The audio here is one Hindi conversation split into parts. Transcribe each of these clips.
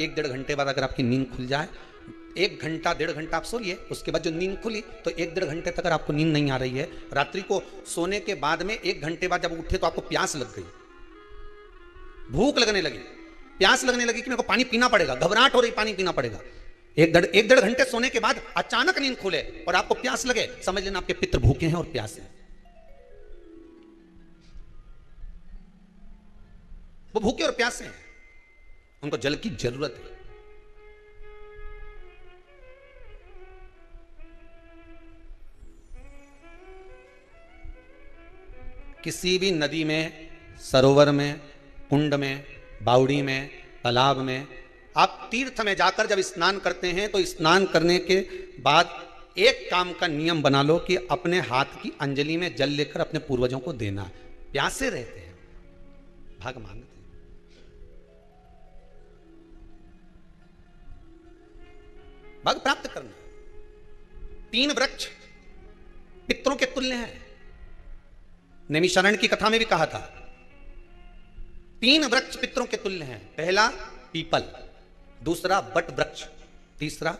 एक डेढ़ घंटे बाद अगर आपकी नींद खुल जाए, 1 घंटा 1.5 घंटा आप सोइए, उसके बाद जो नींद खुली तो 1 डेढ़ घंटे तक अगर आपको नींद नहीं आ रही है, रात्रि को सोने के बाद में 1 घंटे बाद जब उठे तो आपको प्यास लग गई, भूख लगने लगी, प्यास लगने लगी कि मेरे को पानी पीना पड़ेगा, घबराहट हो रही, पानी पीना पड़ेगा। एक डेढ़ घंटे सोने के बाद अचानक नींद खुले और आपको प्यास लगे, समझ लेना आपके पितृ भूखे हैं और प्यासे हैं। वो भूखे और प्यासे हैं, उनको जल की जरूरत है। किसी भी नदी में, सरोवर में, कुंड में, बावड़ी में, तालाब में, आप तीर्थ में जाकर जब स्नान करते हैं तो स्नान करने के बाद एक काम का नियम बना लो कि अपने हाथ की अंजलि में जल लेकर अपने पूर्वजों को देना। प्यासे रहते हैं, भाग मांगते हैं। भाग प्राप्त करना। 3 वृक्ष पितरों के तुल्य हैं। नैमिषारण्य की कथा में भी कहा था 3 वृक्ष पितरों के तुल्य हैं। पहला पीपल, दूसरा बट वृक्ष, तीसरा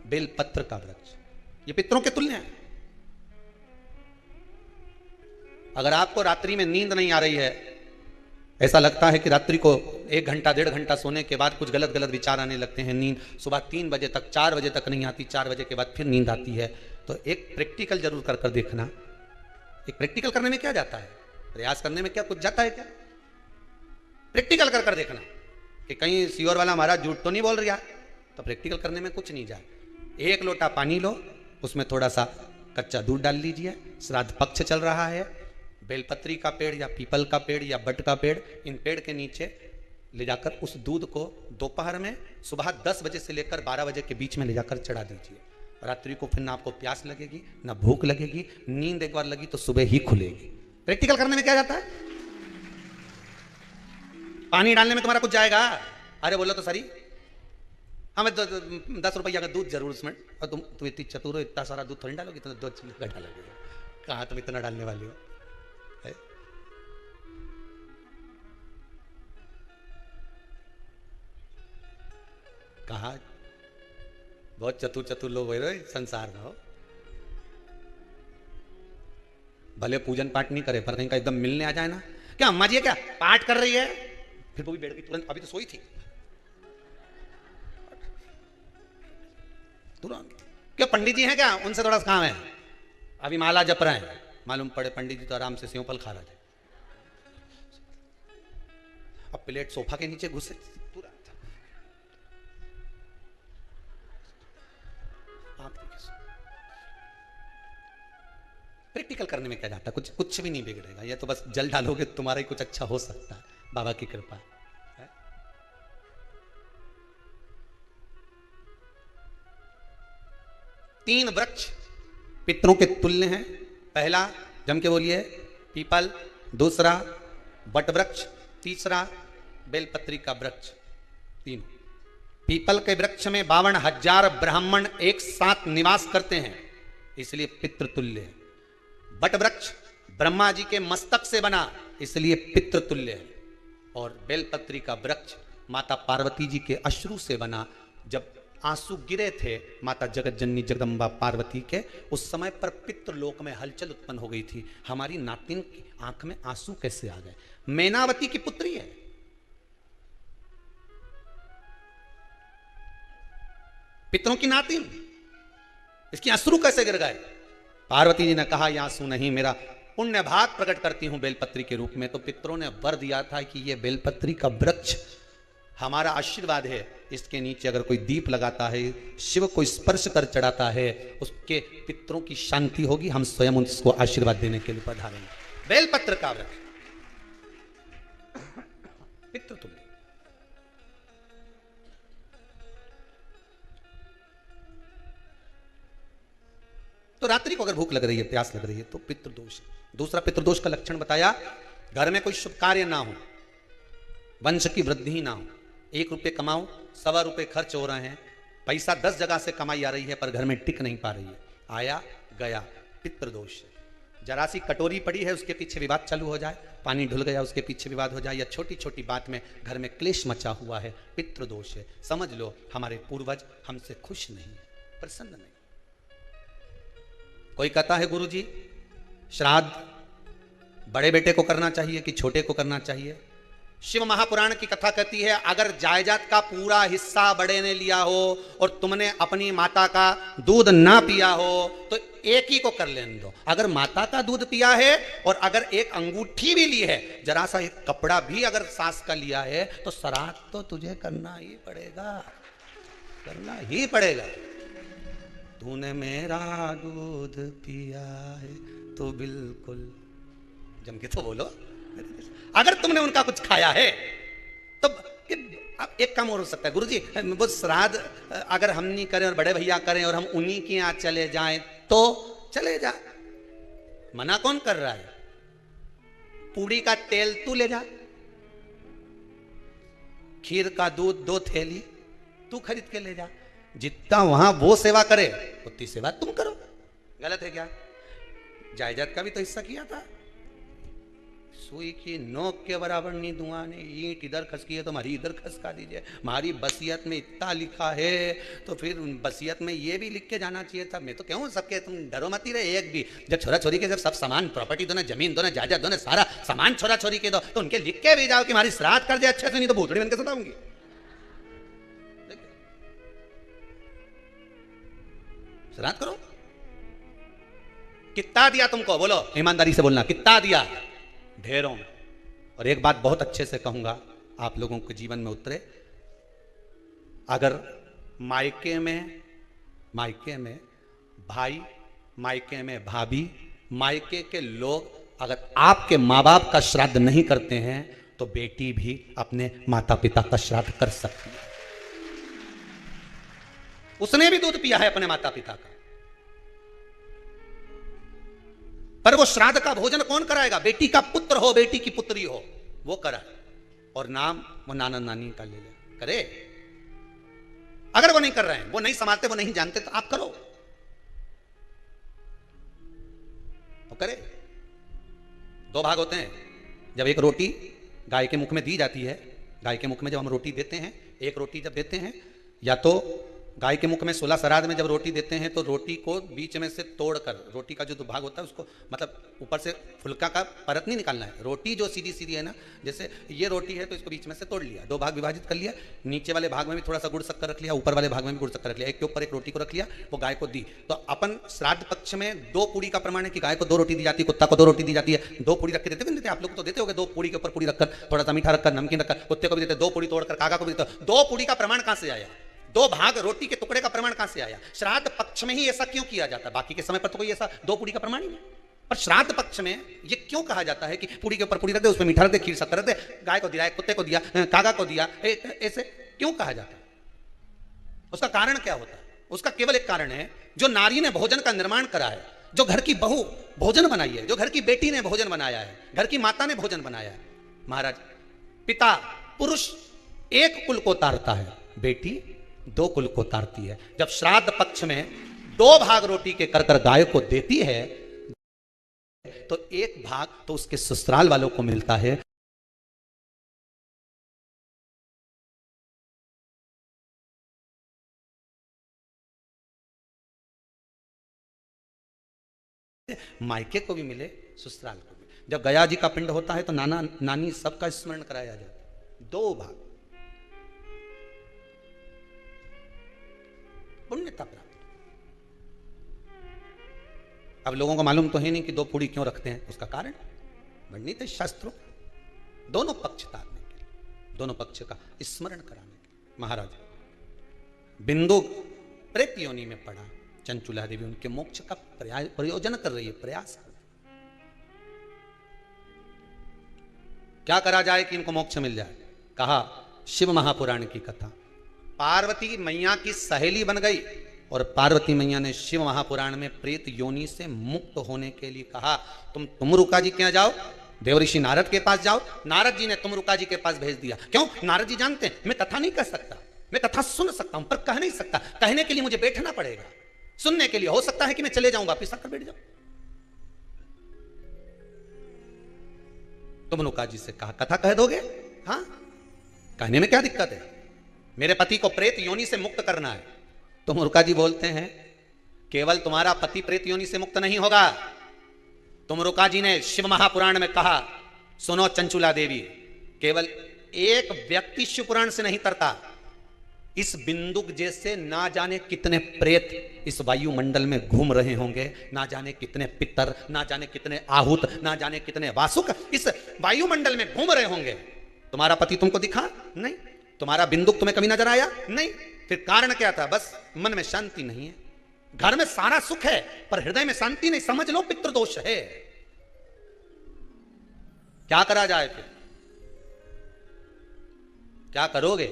बेलपत्र का वृक्ष। ये पितरों के तुल्य हैं। अगर आपको रात्रि में नींद नहीं आ रही है, ऐसा लगता है कि रात्रि को 1 घंटा 1.5 घंटा सोने के बाद कुछ गलत गलत विचार आने लगते हैं, नींद सुबह 3 बजे तक 4 बजे तक नहीं आती, 4 बजे के बाद फिर नींद आती है, तो एक प्रैक्टिकल जरूर कर देखना। एक प्रैक्टिकल करने में क्या जाता है, प्रयास करने में क्या कुछ जाता है क्या? प्रैक्टिकल कर देखना कि कहीं सीओर वाला महाराज झूठ तो नहीं बोल रहा, तो प्रैक्टिकल करने में कुछ नहीं जाए। 1 लोटा पानी लो, उसमें थोड़ा सा कच्चा दूध डाल लीजिए, श्राद्ध पक्ष चल रहा है, बेलपत्री का पेड़ या पीपल का पेड़ या बट का पेड़, इन पेड़ के नीचे ले जाकर उस दूध को दोपहर में सुबह 10 बजे से लेकर 12 बजे के बीच में ले जाकर चढ़ा दीजिए। रात्रि को फिर ना आपको प्यास लगेगी, ना भूख लगेगी, नींद एक बार लगी तो सुबह ही खुलेगी। प्रैक्टिकल करने में क्या जाता है? पानी डालने में तुम्हारा कुछ जाएगा? अरे बोलो तो सही, हमें 10 रुपया का दूध जरूर उसमें, और तुम इतनी चतुर हो, इतना सारा दूध थोड़ी डालोगी, तो 2 चिल्ली डालोगे। कहाँ तुम इतना डालने वाली हो? कहा बहुत चतुर लोग हो रहे संसार में हो। भले पूजन पाठ नहीं करे, पर कहीं का एकदम मिलने आ जाए ना, क्या अम्मा जी है क्या पाठ कर रही है, फिर वो भी बैठ गई तुरंत, अभी तो सोई थी तुरंत। क्या पंडित जी हैं क्या, उनसे थोड़ा सा काम है, अभी माला जप रहे हैं, मालूम पड़े पंडित जी तो आराम से सेव फल खा रहे थे, अब प्लेट सोफा के नीचे घुसे तुरंत। प्रैक्टिकल करने में क्या जाता, कुछ भी नहीं बिगड़ेगा, ये तो बस जल डालोगे तुम्हारा ही कुछ अच्छा हो सकता है, बाबा की कृपा है। 3 वृक्ष पितरों के तुल्य हैं। पहला जम के बोलिए पीपल, दूसरा बट वृक्ष, तीसरा बेलपत्री का वृक्ष। 3 पीपल के वृक्ष में 52,000 ब्राह्मण एक साथ निवास करते हैं, इसलिए पितृतुल्य है। बट वृक्ष ब्रह्मा जी के मस्तक से बना, इसलिए पितृतुल्य है। और बेलपत्री का वृक्ष माता पार्वती जी के अश्रु से बना। जब आंसू गिरे थे माता जगत जननी जगदम्बा पार्वती के, उस समय पर पितृलोक में हलचल उत्पन्न हो गई थी, हमारी नातिन की आंख में आंसू कैसे आ गए। मैनावती की पुत्री है, पितरों की नातिन, इसकी अश्रु कैसे गिर गए? पार्वती जी ने कहा ये आंसू नहीं, मेरा पुण्य भाग प्रकट करती हूं बेलपत्री के रूप में। तो पितरों ने वर दिया था कि ये बेलपत्री का वृक्ष हमारा आशीर्वाद है, इसके नीचे अगर कोई दीप लगाता है, शिव को स्पर्श कर चढ़ाता है, उसके पितरों की शांति होगी, हम स्वयं उसको आशीर्वाद देने के लिए पधारेंगे। बेलपत्र का वृक्ष पितृ तुल्य। तो रात्रि को अगर भूख लग रही है, प्यास लग रही है, तो पितृदोष है। दूसरा पितृदोष का लक्षण बताया, घर में कोई शुभ कार्य ना हो, वंश की वृद्धि ना हो, 1 रुपये कमाओ 1.25 रुपये खर्च हो रहे हैं, पैसा 10 जगह से कमाई आ रही है पर घर में टिक नहीं पा रही है, आया गया, पितृदोष है। जरा सी कटोरी पड़ी है उसके पीछे विवाद चालू हो जाए, पानी ढुल गया उसके पीछे विवाद हो जाए, या छोटी छोटी बात में घर में क्लेश मचा हुआ है, पितृदोष है, समझ लो हमारे पूर्वज हमसे खुश नहीं, प्रसन्न नहीं। कोई कहता है गुरुजी श्राद्ध बड़े बेटे को करना चाहिए कि छोटे को करना चाहिए? शिव महापुराण की कथा कहती है अगर जायदाद का पूरा हिस्सा बड़े ने लिया हो और तुमने अपनी माता का दूध ना पिया हो तो एक ही को कर लेने दो। अगर माता का दूध पिया है और अगर एक अंगूठी भी ली है, जरा सा एक कपड़ा भी अगर सास का लिया है, तो श्राद्ध तो तुझे करना ही पड़ेगा, करना ही पड़ेगा। तूने मेरा दूध पिया है तो बिल्कुल जम के तो बोलो। अगर तुमने उनका कुछ खाया है तो अब एक काम और हो सकता है, गुरुजी वो श्राद्ध अगर हम नहीं करें और बड़े भैया करें और हम उन्हीं के यहाँ चले जाएं तो चले जा, मना कौन कर रहा है? पूड़ी का तेल तू ले जा, खीर का दूध 2 थैली तू खरीद के ले जा, जितना वहां वो सेवा करे उतनी सेवा तुम करो। गलत है क्या? जायदाद का भी तो हिस्सा किया था। सुई की नोक के बराबर नहीं दूंगा ने, ईंट इधर खसकी है तो हमारी इधर खसका दीजिए। हमारी बसियत में इतना लिखा है तो फिर बसियत में ये भी लिख के जाना चाहिए था। मैं तो कहूँ सबके तुम डरो मत ही रहे, एक भी जब छोरा छोरी के जब सब सामान प्रॉपर्टी दो ना, जमीन दो ना, जायदाद दो ना, सारा सामान छोरा छोरी के दो तो उनके लिख के भी जाओ कि हमारी श्राद्ध कर दे अच्छे से, नहीं तो भूतड़ी बन के सताऊंगी। श्राद्ध करो। कितना दिया तुमको? बोलो ईमानदारी से बोलना, कितना दिया? ढेरों में। और एक बात बहुत अच्छे से कहूंगा, आप लोगों के जीवन में उतरे। अगर मायके में भाई, मायके में भाभी, मायके के लोग अगर आपके माँ बाप का श्राद्ध नहीं करते हैं तो बेटी भी अपने माता पिता का श्राद्ध कर सकती है। उसने भी दूध पिया है अपने माता पिता का, पर वो श्राद्ध का भोजन कौन कराएगा? बेटी का पुत्र हो, बेटी की पुत्री हो, वो कराए। और नाम वो नाना नानी का ले ले करे। अगर वो नहीं कर रहे हैं, वो नहीं संभालते, वो नहीं जानते, तो आप करो, वो करे। 2 भाग होते हैं। जब एक रोटी गाय के मुख में दी जाती है, गाय के मुख में जब हम रोटी देते हैं, एक रोटी जब देते हैं, या तो गाय के मुख में 16 श्राद्ध में जब रोटी देते हैं तो रोटी को बीच में से तोड़कर, रोटी का जो भाग होता है उसको, मतलब ऊपर से फुलका का परत नहीं निकालना है। रोटी जो सीधी सीधी है ना, जैसे ये रोटी है तो इसको बीच में से तोड़ लिया, 2 भाग विभाजित कर लिया, नीचे वाले भाग में भी थोड़ा सा गुड़ शक्कर रख लिया, ऊपर वाले भाग में भी गुड़ शक्कर रख लिया, एक के ऊपर एक रोटी को रख लिया, वो गाय को दी। तो अपन श्राद्ध पक्ष में 2 पूड़ी का प्रमाण है कि गाय को 2 रोटी दी जाती है, कुत्ता को 2 रोटी दी जाती है। 2 पूड़ी रख के देते हैं, आप लोग तो देते होगे, 2 पूड़ी के ऊपर पूड़ी रखकर, थोड़ा सा मीठा रखकर, नमकीन रखकर, कुत्ते को भी देते, 2 पूड़ी तोड़कर कागा को भी देते। 2 पूड़ी का प्रमाण कहां से आया? 2 भाग रोटी के टुकड़े का प्रमाण कहां से आया? श्राद्ध पक्ष में ही ऐसा क्यों किया जाता है? बाकी के समय पर तो कोई ऐसा 2 पूड़ी का प्रमाण ही नहीं, पर श्राद्ध पक्ष में ये क्यों कहा जाता है कि पूड़ी के ऊपर पूड़ी रख दे, उसमें मीठा रख दे, खीर शक्कर रख दे, गाय को दिया, कुत्ते को दिया, कागा को दिया, ऐसे क्यों कहा जाता है? उसका कारण क्या होता है? उसका केवल एक कारण है, जो नारी ने भोजन का निर्माण करा है, जो घर की बहू भोजन बनाई है, जो घर की बेटी ने भोजन बनाया है, घर की माता ने भोजन बनाया है। महाराज, पिता पुरुष एक कुल को तारता है, बेटी 2 कुल को तारती है। जब श्राद्ध पक्ष में 2 भाग रोटी के कर गाय को देती है तो 1 भाग तो उसके ससुराल वालों को मिलता है। मायके को भी मिले, ससुराल को भी। जब गया जी का पिंड होता है तो नाना नानी सबका स्मरण कराया जाता है। 2 भाग पुण्यता प्राप्त। अब लोगों को मालूम तो है नहीं कि 2 पूड़ी क्यों रखते हैं, उसका कारण वर्णित है शास्त्रों, दोनों पक्ष तारने के लिए, दोनों पक्ष का स्मरण कराने के लिए। महाराज बिंदु प्रेत योनि में पड़ा, चंचुला देवी उनके मोक्ष का प्रयोजन कर रही है, प्रयास कर। क्या करा जाए कि इनको मोक्ष मिल जाए? कहा शिव महापुराण की कथा। पार्वती मैया की सहेली बन गई और पार्वती मैया ने शिव महापुराण में प्रेत योनि से मुक्त होने के लिए कहा, तुम तुमरुका जी के यहाँ जाओ, देवऋषि नारद के पास जाओ। नारद जी ने तुमरुका जी के पास भेज दिया। क्यों? नारद जी जानते हैं मैं कथा नहीं कर सकता, मैं कथा सुन सकता हूं पर कह नहीं सकता, कहने के लिए मुझे बैठना पड़ेगा, सुनने के लिए हो सकता है कि मैं चले जाऊं, वापिस आकर बैठ जाऊं। तुम रुका जी से कहा कथा कह दोगे? हाँ, कहने में क्या दिक्कत है? मेरे पति को प्रेत योनि से मुक्त करना है। तुम रुका जी बोलते हैं केवल तुम्हारा पति प्रेत योनि से मुक्त नहीं होगा। तुम रुका जी ने शिव महापुराण में कहा, सुनो चंचुला देवी, केवल एक व्यक्ति शिव पुराण से नहीं तरता, इस बिंदुक जैसे ना जाने कितने प्रेत इस वायुमंडल में घूम रहे होंगे, ना जाने कितने पितर, ना जाने कितने आहूत, ना जाने कितने वासुक इस वायुमंडल में घूम रहे होंगे। तुम्हारा पति तुमको दिखा नहीं, तुम्हारा बिंदुक तुम्हें कभी नजर आया नहीं, फिर कारण क्या था? बस मन में शांति नहीं है। घर में सारा सुख है पर हृदय में शांति नहीं, समझ लो पितृदोष है। क्या करा जाए? फिर क्या करोगे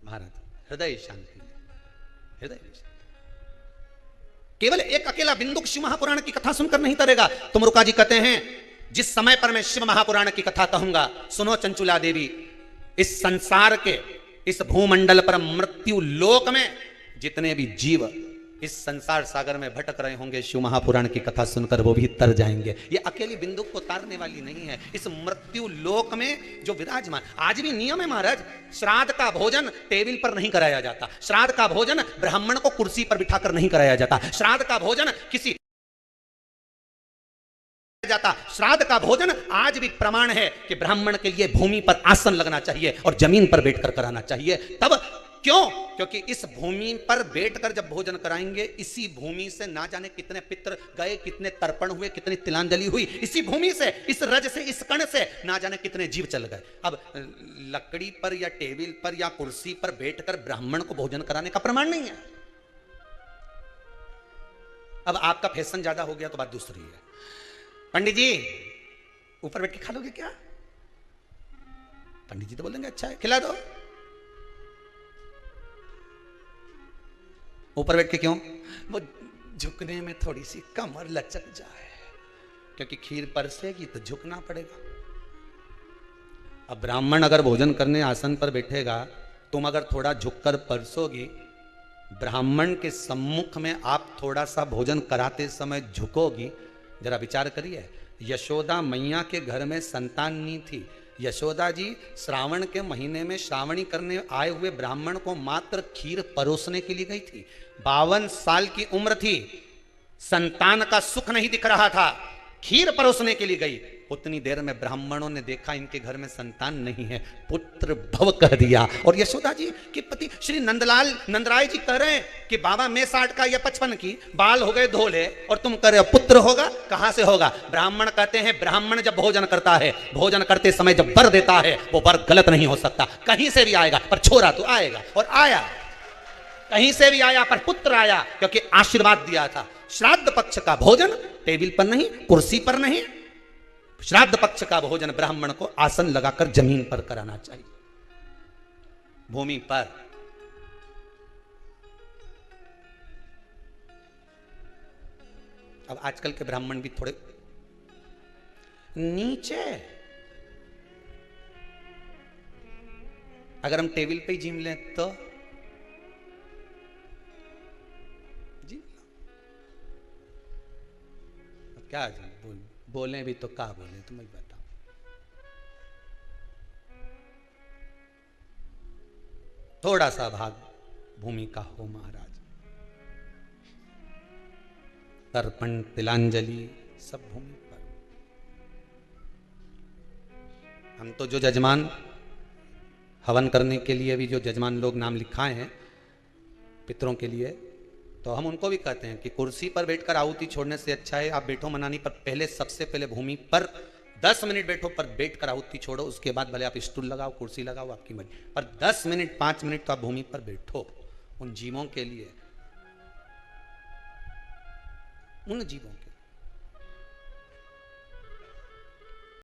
महाराज? हृदय शांति, हृदय शांति। केवल एक अकेला बिंदुक शिव महापुराण की कथा सुनकर नहीं तरेगा। तुम रुका जी कहते हैं जिस समय पर मैं शिव महापुराण की कथा कहूंगा, सुनो चंचुला देवी, इस संसार के इस भूमंडल पर मृत्यु लोक में जितने भी जीव इस संसार सागर में भटक रहे होंगे, शिव महापुराण की कथा सुनकर वो भी तर जाएंगे। ये अकेली बिंदुक को तारने वाली नहीं है। इस मृत्यु लोक में जो विराजमान, आज भी नियम है महाराज, श्राद्ध का भोजन टेबल पर नहीं कराया जाता, श्राद्ध का भोजन ब्राह्मण को कुर्सी पर बिठाकर नहीं कराया जाता, श्राद्ध का भोजन किसी जाता। श्राद्ध का भोजन आज भी प्रमाण है कि ब्राह्मण के लिए भूमि पर आसन लगना चाहिए और जमीन पर बैठकर कराना चाहिए। तब क्यों? क्योंकि इस भूमि पर बैठकर जब भोजन कराएंगे, इसी भूमि से ना जाने कितने पितर गए, कितने तर्पण हुए, कितनी तिलांजलि हुई, इसी भूमि से, इस रज से, इस कण से ना जाने कितने जीव चल गए। अब लकड़ी पर या टेबल पर या कुर्सी पर बैठकर ब्राह्मण को भोजन कराने का प्रमाण नहीं है। अब आपका फैशन ज्यादा हो गया तो बात दूसरी है। पंडित जी ऊपर बैठ के खा लोगे क्या? पंडित जी तो बोलेंगे अच्छा है खिला दो। ऊपर बैठ के क्यों? वो झुकने में थोड़ी सी कमर लचक जाए, क्योंकि खीर परसेगी तो झुकना पड़ेगा। अब ब्राह्मण अगर भोजन करने आसन पर बैठेगा, तुम अगर थोड़ा झुककर परसोगी, ब्राह्मण के सम्मुख में आप थोड़ा सा भोजन कराते समय झुकोगी, जरा विचार करिए। यशोदा मैया के घर में संतान नहीं थी, यशोदा जी श्रावण के महीने में श्रावणी करने आए हुए ब्राह्मण को मात्र खीर परोसने के लिए गई थी। 52 साल की उम्र थी, संतान का सुख नहीं दिख रहा था, खीर परोसने के लिए गई। उतनी देर में ब्राह्मणों ने देखा इनके घर में संतान नहीं है, पुत्र भव कह दिया। और यशोदा जी के पति श्री नंदराय जी कह रहे हैं कि बाबा मैं 60 का या 55 की, बाल हो गए धोले, और तुम कह रहे हो पुत्र होगा, कहां से होगा? ब्राह्मण कहते हैं ब्राह्मण जब भोजन करता है, भोजन करते समय जब वर देता है, वो वर गलत नहीं हो सकता, कहीं से भी आएगा, पर छोरा तो आएगा। और आया, कहीं से भी आया पर पुत्र आया, क्योंकि आशीर्वाद दिया था। श्राद्ध पक्ष का भोजन टेबल पर नहीं, कुर्सी पर नहीं, श्राद्ध पक्ष का भोजन ब्राह्मण को आसन लगाकर जमीन पर कराना चाहिए, भूमि पर। अब आजकल के ब्राह्मण भी थोड़े नीचे, अगर हम टेबल पे ही जिम लें तो क्या बोले भी तो क्या बोले, तुम्हें बताओ। थोड़ा सा भाग भूमि का हो महाराज, तर्पण तिलांजलि सब भूमि पर। हम तो जो जजमान हवन करने के लिए भी जो जजमान लोग नाम लिखाए हैं पितरों के लिए, तो हम उनको भी कहते हैं कि कुर्सी पर बैठकर आहुति छोड़ने से अच्छा है आप बैठो मनानी पर, पहले सबसे पहले भूमि पर 10 मिनट बैठो, पर बैठकर आहुति छोड़ो, उसके बाद भले आप स्टूल लगाओ, कुर्सी लगाओ, आपकी मर्जी, पर 10 मिनट 5 मिनट तो आप भूमि पर बैठो, उन जीवों के लिए, उन जीवों के